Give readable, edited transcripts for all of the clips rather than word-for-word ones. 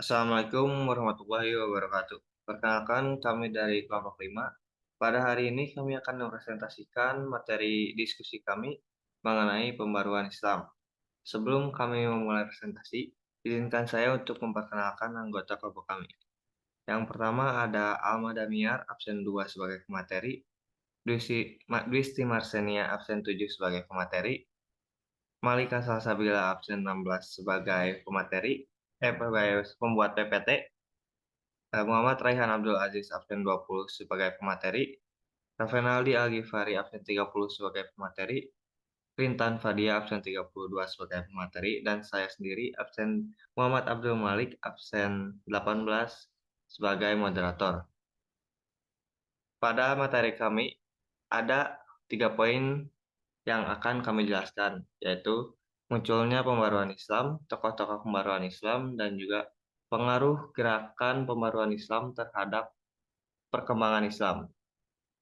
Assalamualaikum warahmatullahi wabarakatuh. Perkenalkan, kami dari kelompok 5. Pada hari ini kami akan mempresentasikan materi diskusi kami mengenai pembaruan Islam. Sebelum kami memulai presentasi, izinkan saya untuk memperkenalkan anggota kelompok kami. Yang pertama ada Alma Damiar, absen 2 sebagai pemateri, Dwisti Marsenia, absen 7 sebagai pemateri, Malika Salsabila, absen 16 sebagai pemateri, sebagai pembuat PPT, Muhammad Raihan Abdul Aziz absen 20 sebagai pemateri, Ravenaldi Al-Ghifari absen 30 sebagai pemateri, Rintan Fadia absen 32 sebagai pemateri, dan saya sendiri absen Muhammad Abdul Malik absen 18 sebagai moderator. Pada materi kami ada 3 poin yang akan kami jelaskan, yaitu munculnya pembaruan Islam, tokoh-tokoh pembaruan Islam, dan juga pengaruh gerakan pembaruan Islam terhadap perkembangan Islam.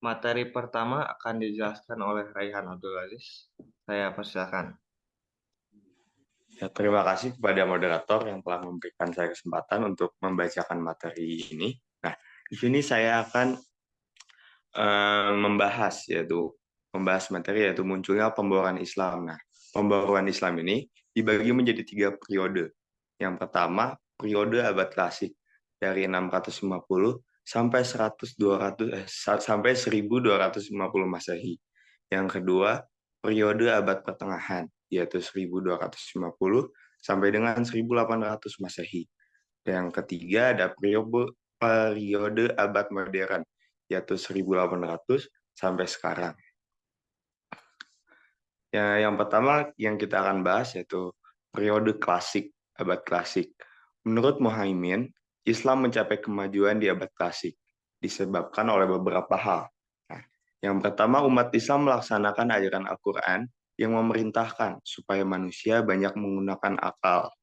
Materi pertama akan dijelaskan oleh Raihan Abdul Aziz. Saya persilakan. Ya, terima kasih kepada moderator yang telah memberikan saya kesempatan untuk membacakan materi ini. Nah, di sini saya akan membahas materi yaitu munculnya pembaruan Islam. Nah, pembaruan Islam ini dibagi menjadi 3 periode. Yang pertama, periode abad klasik dari 650 sampai 1250 Masehi. Yang kedua, periode abad pertengahan yaitu 1250 sampai dengan 1800 Masehi. Dan yang ketiga ada periode abad modern yaitu 1800 sampai sekarang. Ya, yang pertama yang kita akan bahas yaitu periode klasik, abad klasik. Menurut Muhaimin, Islam mencapai kemajuan di abad klasik disebabkan oleh beberapa hal. Nah, yang pertama, umat Islam melaksanakan ajaran Al-Quran yang memerintahkan supaya manusia banyak menggunakan akal.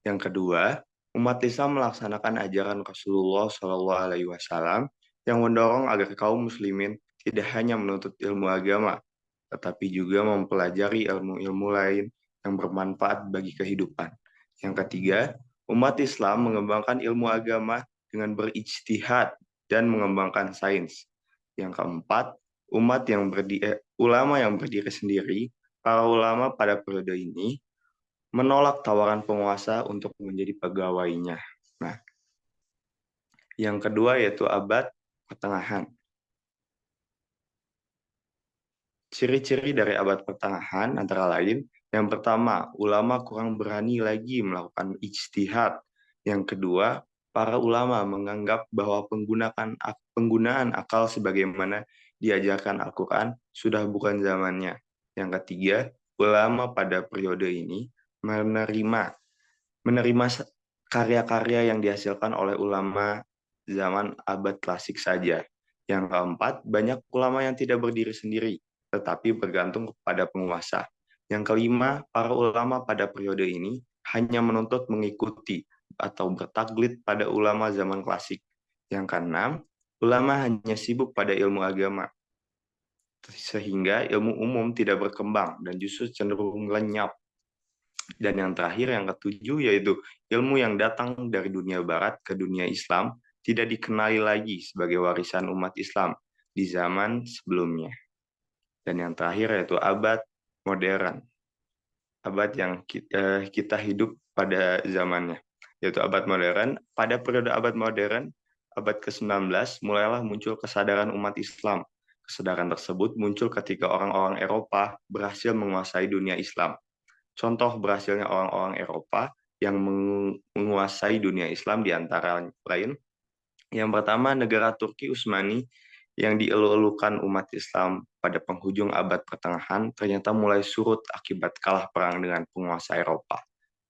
Yang kedua, umat Islam melaksanakan ajaran Rasulullah SAW yang mendorong agar kaum muslimin tidak hanya menuntut ilmu agama, tetapi juga mempelajari ilmu-ilmu lain yang bermanfaat bagi kehidupan. Yang ketiga, umat Islam mengembangkan ilmu agama dengan berijtihad dan mengembangkan sains. Yang keempat, ulama yang berdiri sendiri, para ulama pada periode ini menolak tawaran penguasa untuk menjadi pegawainya. Nah, yang kedua yaitu abad pertengahan. Ciri-ciri dari abad pertengahan antara lain, yang pertama, ulama kurang berani lagi melakukan ijtihad. Yang kedua, para ulama menganggap bahwa penggunaan akal sebagaimana diajarkan Al-Quran sudah bukan zamannya. Yang ketiga, ulama pada periode ini menerima karya-karya yang dihasilkan oleh ulama zaman abad klasik saja. Yang keempat, banyak ulama yang tidak berdiri sendiri, tetapi bergantung kepada penguasa. Yang kelima, para ulama pada periode ini hanya menuntut mengikuti atau bertaklid pada ulama zaman klasik. Yang keenam, ulama hanya sibuk pada ilmu agama, sehingga ilmu umum tidak berkembang dan justru cenderung lenyap. Dan yang terakhir, yang ketujuh, yaitu ilmu yang datang dari dunia barat ke dunia Islam tidak dikenali lagi sebagai warisan umat Islam di zaman sebelumnya. Dan yang terakhir yaitu abad modern, abad yang kita hidup pada zamannya, yaitu abad modern. Pada periode abad modern, abad ke-19, mulailah muncul kesadaran umat Islam. Kesadaran tersebut muncul ketika orang-orang Eropa berhasil menguasai dunia Islam. Contoh berhasilnya orang-orang Eropa yang menguasai dunia Islam di antara lain, yang pertama negara Turki Utsmani yang dielu-elukan umat Islam pada penghujung abad pertengahan ternyata mulai surut akibat kalah perang dengan penguasa Eropa.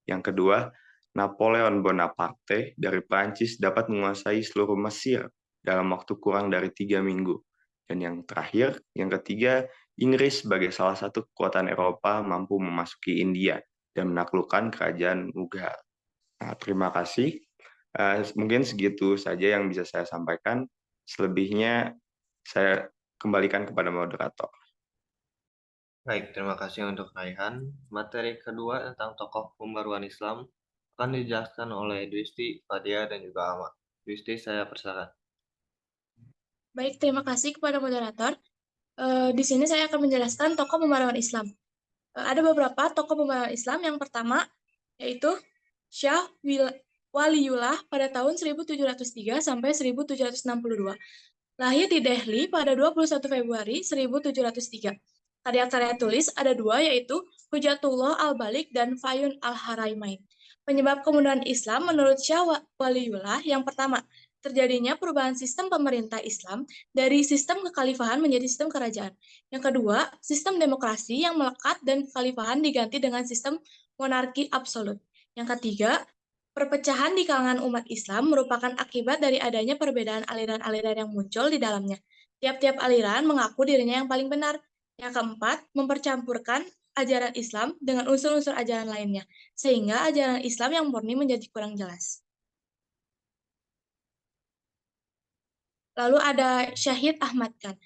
Yang kedua, Napoleon Bonaparte dari Prancis dapat menguasai seluruh Mesir dalam waktu kurang dari 3 minggu. Dan yang terakhir, yang ketiga, Inggris sebagai salah satu kekuatan Eropa mampu memasuki India dan menaklukkan kerajaan Mughal. Nah, terima kasih. Mungkin segitu saja yang bisa saya sampaikan. Selebihnya saya kembalikan kepada moderator. Baik, terima kasih untuk Raihan. Materi kedua tentang tokoh pembaruan Islam. akan dijelaskan oleh Dwisti, Fadia, dan juga Ahmad. Dwisti, saya persilakan. Baik, terima kasih kepada moderator. Di sini saya akan menjelaskan tokoh pembaruan Islam. Ada beberapa tokoh pembaruan Islam. Yang pertama yaitu Syah Waliullah pada tahun 1703 sampai 1762. Lahir di Delhi pada 21 Februari 1703. Karya-karya tulis ada dua, yaitu Hujatullah al-Balik dan Fayun al-Haraimain. Penyebab kemunduran Islam menurut Syah Waliullah yang pertama, terjadinya perubahan sistem pemerintah Islam dari sistem kekhalifahan menjadi sistem kerajaan. Yang kedua, sistem demokrasi yang melekat dan kekhalifahan diganti dengan sistem monarki absolut. Yang ketiga, perpecahan di kalangan umat Islam merupakan akibat dari adanya perbedaan aliran-aliran yang muncul di dalamnya. Tiap-tiap aliran mengaku dirinya yang paling benar. Yang keempat, mempercampurkan ajaran Islam dengan unsur-unsur ajaran lainnya, sehingga ajaran Islam yang murni menjadi kurang jelas. Lalu ada Syahid Ahmad Khan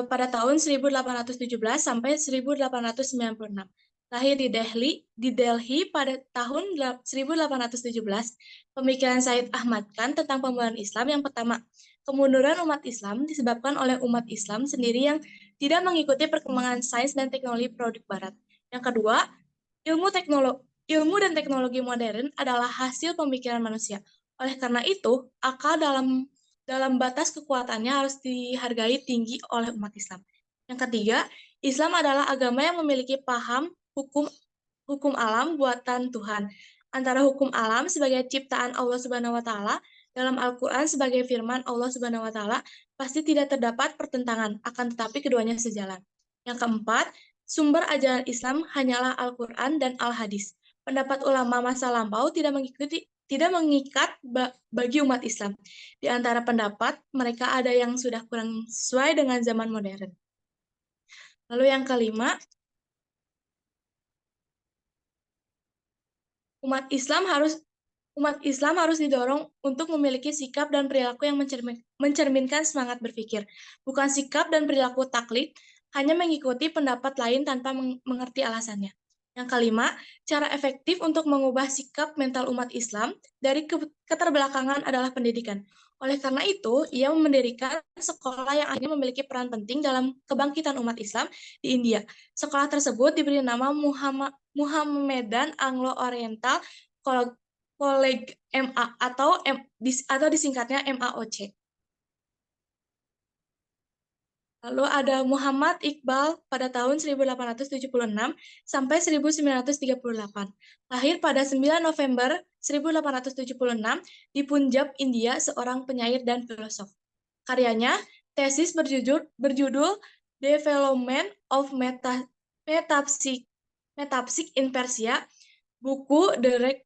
pada tahun 1817 sampai 1896. Lahir di Delhi pada tahun 1817. Pemikiran Syahid Ahmad Khan tentang pembaruan Islam yang pertama, kemunduran umat Islam disebabkan oleh umat Islam sendiri yang tidak mengikuti perkembangan sains dan teknologi produk Barat. Yang kedua, ilmu dan teknologi modern adalah hasil pemikiran manusia. Oleh karena itu, akal dalam batas kekuatannya harus dihargai tinggi oleh umat Islam. Yang ketiga, Islam adalah agama yang memiliki paham hukum alam buatan Tuhan. Antara hukum alam sebagai ciptaan Allah Subhanahu wa taala dalam Al-Qur'an sebagai firman Allah Subhanahu wa taala pasti tidak terdapat pertentangan, akan tetapi keduanya sejalan. Yang keempat, sumber ajaran Islam hanyalah Al-Qur'an dan Al-Hadis. Pendapat ulama masa lampau tidak mengikat bagi umat Islam. Di antara pendapat, mereka ada yang sudah kurang sesuai dengan zaman modern. Lalu yang kelima, umat Islam harus didorong untuk memiliki sikap dan perilaku yang mencerminkan semangat berpikir, bukan sikap dan perilaku taklid, hanya mengikuti pendapat lain tanpa mengerti alasannya. Yang kelima, cara efektif untuk mengubah sikap mental umat Islam dari keterbelakangan adalah pendidikan. Oleh karena itu, ia mendirikan sekolah yang akhirnya memiliki peran penting dalam kebangkitan umat Islam di India. Sekolah tersebut diberi nama Muhammadan Anglo-Oriental College MA atau disingkatnya MAOC. Lalu ada Muhammad Iqbal pada tahun 1876 sampai 1938. Lahir pada 9 November 1876 di Punjab, India, seorang penyair dan filosof. Karyanya, tesis berjudul Development of Metapsych in Persia, buku The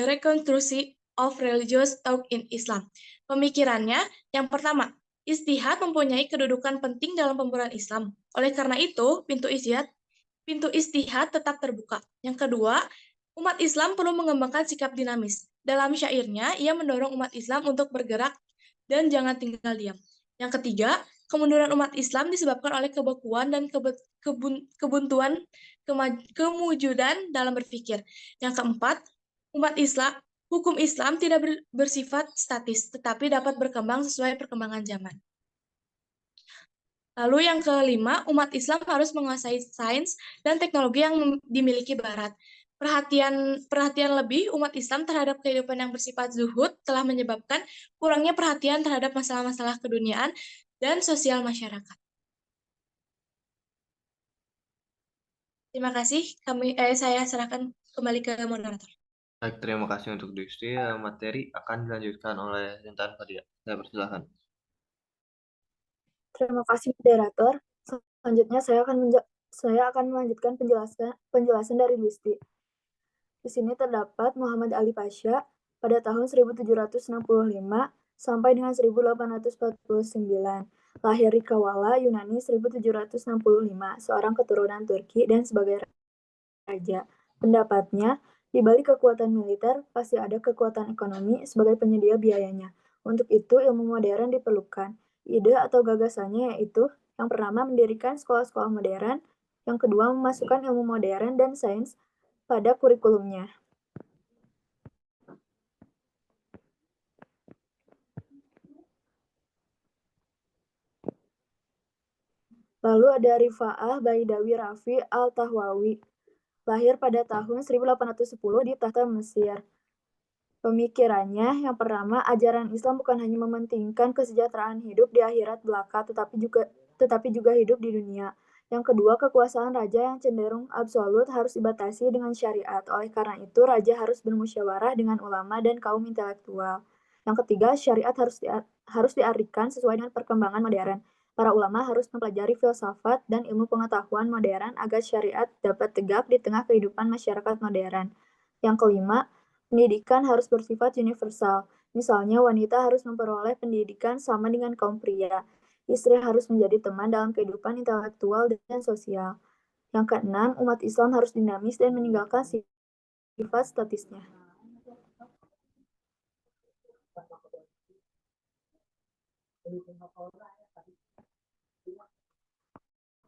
Reconstruction of Religious Thought in Islam. Pemikirannya, yang pertama, ijtihad mempunyai kedudukan penting dalam pembaruan Islam. Oleh karena itu, pintu ijtihad tetap terbuka. Yang kedua, umat Islam perlu mengembangkan sikap dinamis. Dalam syairnya, ia mendorong umat Islam untuk bergerak dan jangan tinggal diam. Yang ketiga, kemunduran umat Islam disebabkan oleh kebekuan dan kebuntuan kewujudan dalam berpikir. Yang keempat, hukum Islam tidak bersifat statis, tetapi dapat berkembang sesuai perkembangan zaman. Lalu yang kelima, umat Islam harus menguasai sains dan teknologi yang dimiliki Barat. Perhatian lebih umat Islam terhadap kehidupan yang bersifat zuhud telah menyebabkan kurangnya perhatian terhadap masalah-masalah keduniaan dan sosial masyarakat. Terima kasih, saya serahkan kembali ke moderator. Baik, terima kasih untuk diskusi. Materi akan dilanjutkan oleh Intan Fadia. Saya persilakan. Terima kasih moderator. Selanjutnya saya akan melanjutkan penjelasan dari Dwisti. Di sini terdapat Muhammad Ali Pasha pada tahun 1765 sampai dengan 1849. Lahir di Kavala, Yunani 1765, seorang keturunan Turki dan sebagai raja. Pendapatnya, di balik kekuatan militer pasti ada kekuatan ekonomi sebagai penyedia biayanya. Untuk itu, ilmu modern diperlukan. Ide atau gagasannya yaitu yang pertama mendirikan sekolah-sekolah modern, yang kedua memasukkan ilmu modern dan sains pada kurikulumnya. Lalu ada Rifa'ah Baidawi Rafi Al-Tahwawi, lahir pada tahun 1810 di tahta Mesir. Pemikirannya yang pertama, ajaran Islam bukan hanya mementingkan kesejahteraan hidup di akhirat belaka, tetapi juga hidup di dunia. Yang kedua, kekuasaan raja yang cenderung absolut harus dibatasi dengan syariat. Oleh karena itu, raja harus bermusyawarah dengan ulama dan kaum intelektual. Yang ketiga, syariat harus diartikan sesuai dengan perkembangan modern. Para ulama harus mempelajari filsafat dan ilmu pengetahuan modern agar syariat dapat tegak di tengah kehidupan masyarakat modern. Yang kelima, pendidikan harus bersifat universal. Misalnya, wanita harus memperoleh pendidikan sama dengan kaum pria. Istri harus menjadi teman dalam kehidupan intelektual dan sosial. Yang keenam, umat Islam harus dinamis dan meninggalkan sifat statisnya.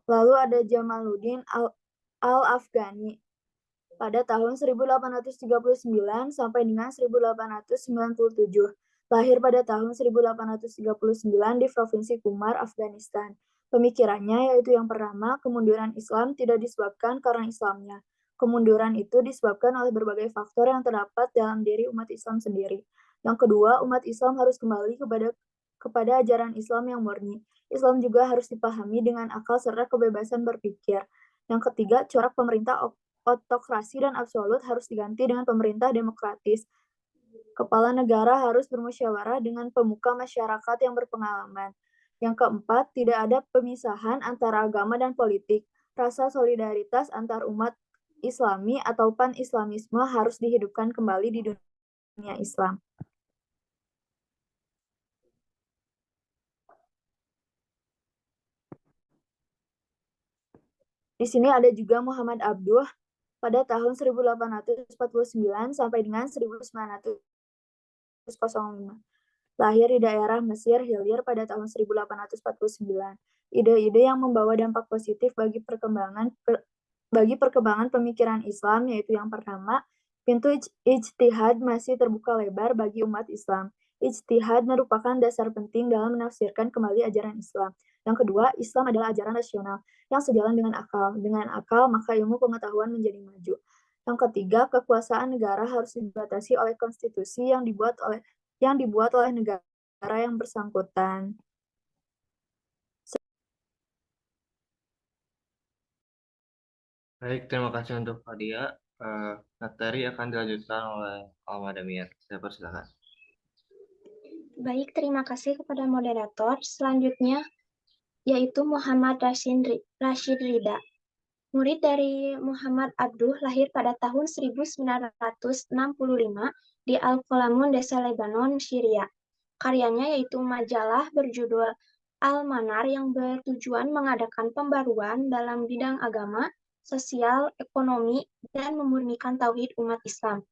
Lalu ada Jamaluddin Al-Afghani pada tahun 1839 sampai dengan 1897. Lahir pada tahun 1839 di Provinsi Kumar, Afghanistan. Pemikirannya yaitu yang pertama, kemunduran Islam tidak disebabkan karena Islamnya. Kemunduran itu disebabkan oleh berbagai faktor yang terdapat dalam diri umat Islam sendiri. Yang kedua, umat Islam harus kembali kepada ajaran Islam yang murni. Islam juga harus dipahami dengan akal serta kebebasan berpikir. Yang ketiga, corak pemerintah autokrasi dan absolut harus diganti dengan pemerintah demokratis. Kepala negara harus bermusyawarah dengan pemuka masyarakat yang berpengalaman. Yang keempat, tidak ada pemisahan antara agama dan politik. Rasa solidaritas antar umat Islami atau pan-Islamisme harus dihidupkan kembali di dunia Islam. Di sini ada juga Muhammad Abduh pada tahun 1849 sampai dengan 1905. Lahir di daerah Mesir Hilir pada tahun 1849. Ide-ide yang membawa dampak positif bagi perkembangan pemikiran Islam yaitu yang pertama, pintu ijtihad masih terbuka lebar bagi umat Islam. Ijtihad merupakan dasar penting dalam menafsirkan kembali ajaran Islam. Yang kedua, Islam adalah ajaran rasional yang sejalan dengan akal. Dengan akal, maka ilmu pengetahuan menjadi maju. Yang ketiga, kekuasaan negara harus dibatasi oleh konstitusi yang dibuat oleh negara yang bersangkutan. Baik, terima kasih untuk Fadia. Materi akan dilanjutkan oleh Alma Damir. Saya persilakan. Baik, terima kasih kepada moderator. Selanjutnya, yaitu Muhammad Rashid Rida. Murid dari Muhammad Abduh lahir pada tahun 1965 di Al-Qolamun, Desa Lebanon, Syria. Karyanya yaitu majalah berjudul Al-Manar yang bertujuan mengadakan pembaruan dalam bidang agama, sosial, ekonomi, dan memurnikan tauhid umat Islam.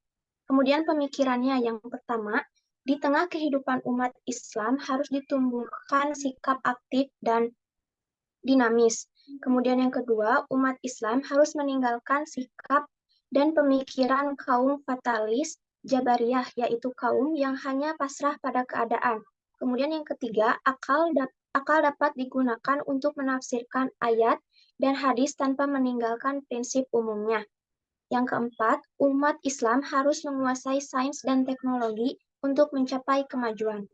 Kemudian pemikirannya yang pertama, di tengah kehidupan umat Islam harus ditumbuhkan sikap aktif dan dinamis. Kemudian yang kedua, umat Islam harus meninggalkan sikap dan pemikiran kaum fatalis, Jabariyah, yaitu kaum yang hanya pasrah pada keadaan. Kemudian yang ketiga, akal dapat digunakan untuk menafsirkan ayat dan hadis tanpa meninggalkan prinsip umumnya. Yang keempat, umat Islam harus menguasai sains dan teknologi untuk mencapai kemajuan.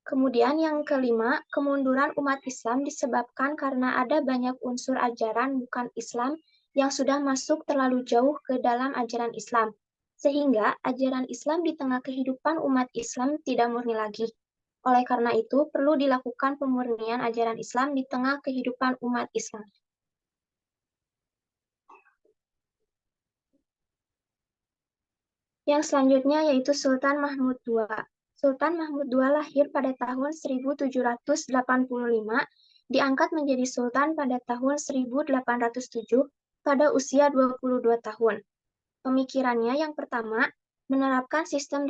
Kemudian yang kelima, kemunduran umat Islam disebabkan karena ada banyak unsur ajaran bukan Islam yang sudah masuk terlalu jauh ke dalam ajaran Islam, sehingga ajaran Islam di tengah kehidupan umat Islam tidak murni lagi. Oleh karena itu, perlu dilakukan pemurnian ajaran Islam di tengah kehidupan umat Islam. Yang selanjutnya yaitu Sultan Mahmud II. Sultan Mahmud II lahir pada tahun 1785, diangkat menjadi Sultan pada tahun 1807 pada usia 22 tahun. Pemikirannya yang pertama, menerapkan sistem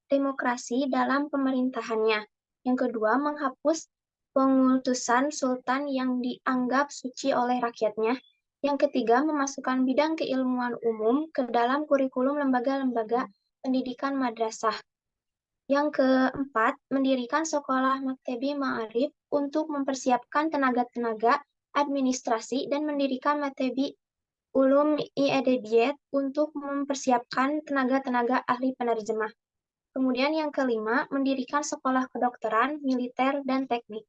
demokrasi dalam pemerintahannya. Yang kedua, menghapus pengutusan sultan yang dianggap suci oleh rakyatnya. Yang ketiga, memasukkan bidang keilmuan umum ke dalam kurikulum lembaga-lembaga pendidikan madrasah. Yang keempat, mendirikan sekolah Maktebi Ma'arif untuk mempersiapkan tenaga-tenaga administrasi dan mendirikan Maktebi Ulum I'edadiyat untuk mempersiapkan tenaga-tenaga ahli penerjemah. Kemudian yang kelima, mendirikan sekolah kedokteran, militer, dan teknik.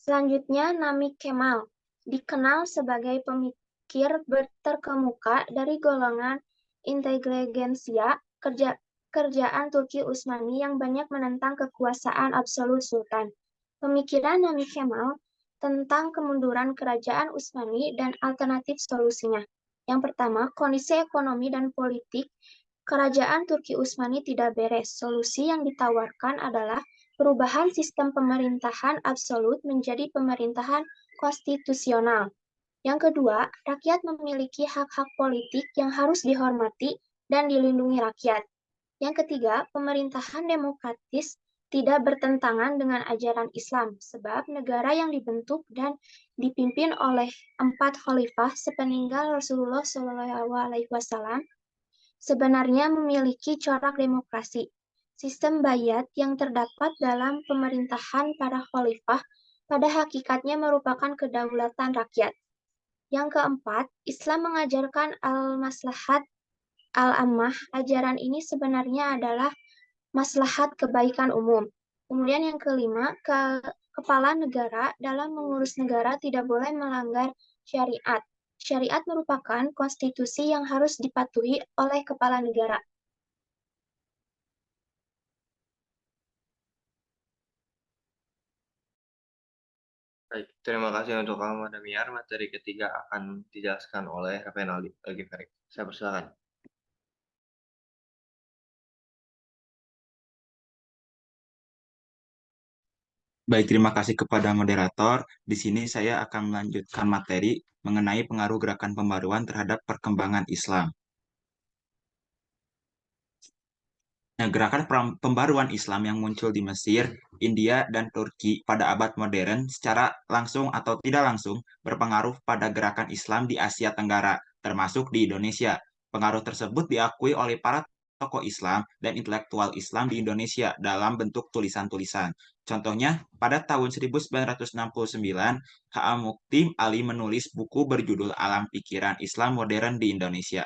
Selanjutnya, Nami Kemal, dikenal sebagai pemikir terkemuka dari golongan inteligensia kerjaan Turki Utsmani yang banyak menentang kekuasaan absolut Sultan. Pemikiran Nami Kemal tentang kemunduran kerajaan Utsmani dan alternatif solusinya. Yang pertama, kondisi ekonomi dan politik kerajaan Turki Utsmani tidak beres. Solusi yang ditawarkan adalah perubahan sistem pemerintahan absolut menjadi pemerintahan konstitusional. Yang kedua, rakyat memiliki hak-hak politik yang harus dihormati dan dilindungi rakyat. Yang ketiga, pemerintahan demokratis tidak bertentangan dengan ajaran Islam, sebab negara yang dibentuk dan dipimpin oleh 4 khalifah sepeninggal Rasulullah SAW sebenarnya memiliki corak demokrasi. Sistem bayat yang terdapat dalam pemerintahan para khalifah pada hakikatnya merupakan kedaulatan rakyat. Yang keempat, Islam mengajarkan al-maslahat al-ammah. Ajaran ini sebenarnya adalah maslahat kebaikan umum. Kemudian yang kelima, kepala negara dalam mengurus negara tidak boleh melanggar syariat. Syariat merupakan konstitusi yang harus dipatuhi oleh kepala negara. Baik, terima kasih untuk kamu, Damiar. Materi ketiga akan dijelaskan oleh Revenaldi Algifari. Saya persilakan. Baik, terima kasih kepada moderator. Di sini saya akan melanjutkan materi mengenai pengaruh gerakan pembaruan terhadap perkembangan Islam. Nah, gerakan pembaruan Islam yang muncul di Mesir, India, dan Turki pada abad modern secara langsung atau tidak langsung berpengaruh pada gerakan Islam di Asia Tenggara, termasuk di Indonesia. Pengaruh tersebut diakui oleh para tokoh Islam dan intelektual Islam di Indonesia dalam bentuk tulisan-tulisan. Contohnya, pada tahun 1969, H.A. Mukti Ali menulis buku berjudul Alam Pikiran Islam Modern di Indonesia.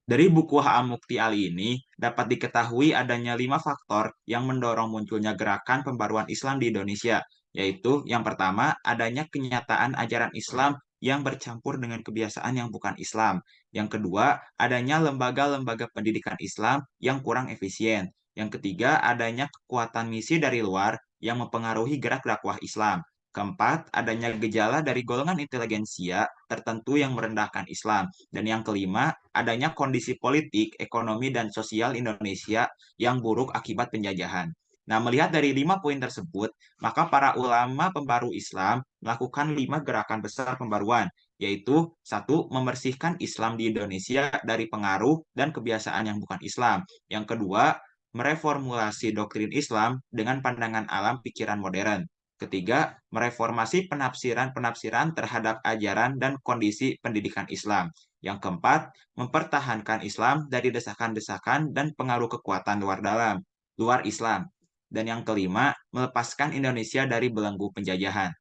Dari buku H.A. Mukti Ali ini dapat diketahui adanya 5 faktor yang mendorong munculnya gerakan pembaruan Islam di Indonesia, yaitu yang pertama adanya kenyataan ajaran Islam yang bercampur dengan kebiasaan yang bukan Islam. Yang kedua, adanya lembaga-lembaga pendidikan Islam yang kurang efisien. Yang ketiga, adanya kekuatan misi dari luar yang mempengaruhi gerak dakwah Islam. Keempat, adanya gejala dari golongan inteligensia tertentu yang merendahkan Islam. Dan yang kelima, adanya kondisi politik, ekonomi, dan sosial Indonesia yang buruk akibat penjajahan. Nah, melihat dari 5 poin tersebut, maka para ulama pembaru Islam melakukan 5 gerakan besar pembaruan, yaitu 1. Membersihkan Islam di Indonesia dari pengaruh dan kebiasaan yang bukan Islam. Yang kedua, mereformulasi doktrin Islam dengan pandangan alam pikiran modern. Ketiga, mereformasi penafsiran-penafsiran terhadap ajaran dan kondisi pendidikan Islam. Yang keempat, mempertahankan Islam dari desakan-desakan dan pengaruh kekuatan luar Islam. Dan yang kelima, melepaskan Indonesia dari belenggu penjajahan.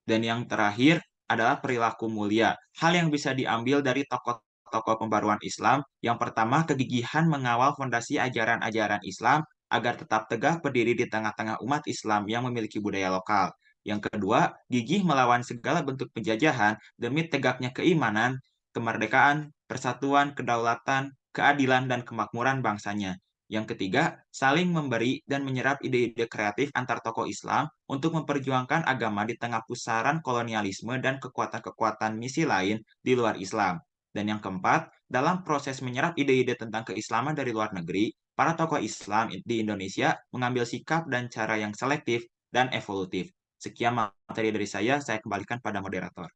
Dan yang terakhir adalah perilaku mulia. Hal yang bisa diambil dari tokoh-tokoh pembaruan Islam. Yang pertama, kegigihan mengawal fondasi ajaran-ajaran Islam agar tetap tegak berdiri di tengah-tengah umat Islam yang memiliki budaya lokal. Yang kedua, gigih melawan segala bentuk penjajahan demi tegaknya keimanan, kemerdekaan, persatuan, kedaulatan, keadilan, dan kemakmuran bangsanya. Yang ketiga, saling memberi dan menyerap ide-ide kreatif antar tokoh Islam untuk memperjuangkan agama di tengah pusaran kolonialisme dan kekuatan-kekuatan misi lain di luar Islam. Dan yang keempat, dalam proses menyerap ide-ide tentang keislaman dari luar negeri, para tokoh Islam di Indonesia mengambil sikap dan cara yang selektif dan evolutif. Sekian materi dari saya kembalikan pada moderator.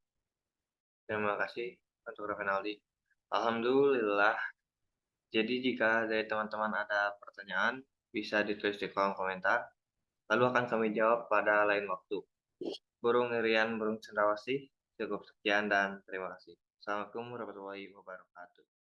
Terima kasih untuk Revenaldi. Alhamdulillah. Jadi jika dari teman-teman ada pertanyaan, bisa ditulis di kolom komentar. Lalu akan kami jawab pada lain waktu. burung irian, burung cendrawasih. Cukup sekian dan terima kasih. Assalamualaikum warahmatullahi wabarakatuh.